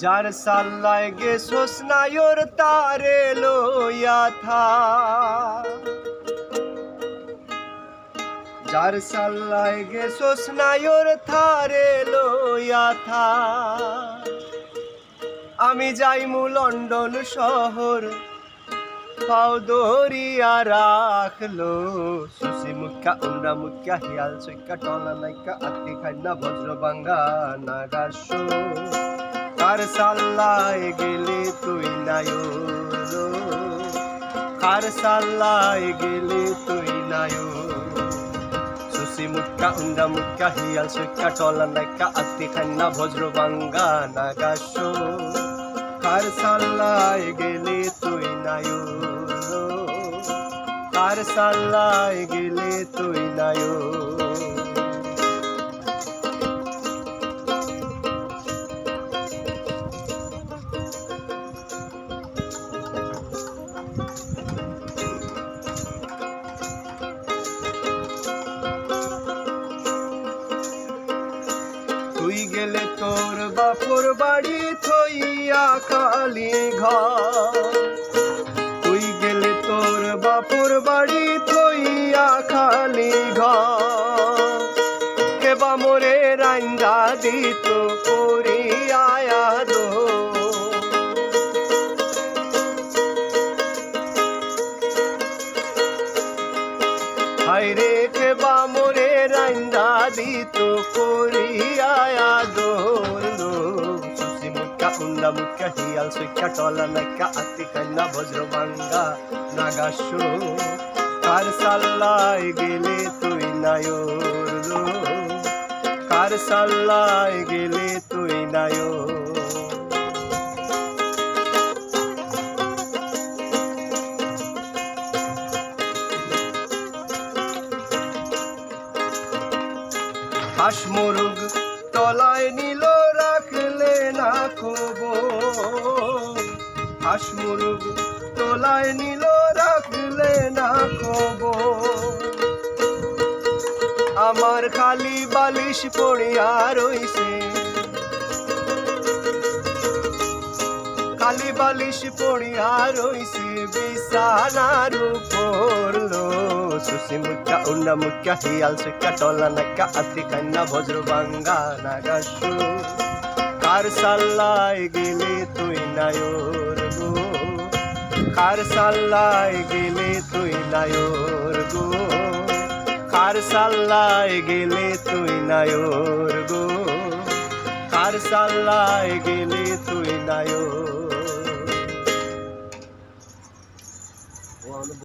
যার সাল্লায় গেছোস নায়র তারে লইয়া থা, যার সাল্লায় গেছোস নায়র তারে লইয়া থা। আমি যাইমু লন্ডন শহর পাও দরিয়া রাখলো, সুসি মুখ্যা উন্ডা মুখ্যা হিয়াল চৈক্কা টলা নাইকা আত্মি খান্না বজ্র বাঙ্গা নাগাসো। কার সাল্লায় গেলে তুই নায়র, কার সাল্লায় গেলে তুই নায়র। সুসি মুখ্যা উন্ডা মুখ্যা হিয়াল চৈক্কা টলা নাইকা আত্মি খান্না বজ্র বাঙ্গা নাগাসো। কার সাল্লায় গেলে তুই নায়র, কার সাল্লায় গেলে তুই নায়র। তুই গেলে তোর বাপুর বাড়ি থইয়া খালি ঘর, তুই গেলে তোর বাপুর বাড়ি থইয়া খালি ঘর। কেবা মোরে রান্দা দিত করিয়া দো, হায়রে কেবা মোরে রান্দা দিত করিয়া দোল। সুসি মুখ্যা উন্ডা মুখ্যা হিয়াল চৈক্কা টলা নাইকা আত্মি খান্না বজ্র বাঙ্গা নাগাসো। কার সাল্লায় গেলে তুই নায়র, কার সাল্লায় গেলে তুই নায়র। হাঁস মুরগ তলায় নিল রাখলে না খবর, হাঁস মুরগ তলায় নিল রাখলে না খবর। আমার খালি বালিশ পড়িয়া রইছে, খালি বালিশ পড়িয়া রইছে বিছানার উপর। সুসি মুখ্যা উন্ডা মুখ্যা হিয়াল চৈক্কা টলা নাইকা আত্মি খান্না বজ্র বাঙ্গা নাগাসো। কার সাল্লায় গেলে তুই নায়র গো, কার সাল্লায় গেলে তুই নায়র গো, কার সাল্লায় গেলে তুই নায়র গো, কার সাল্লায় গেলে তুই নায়র।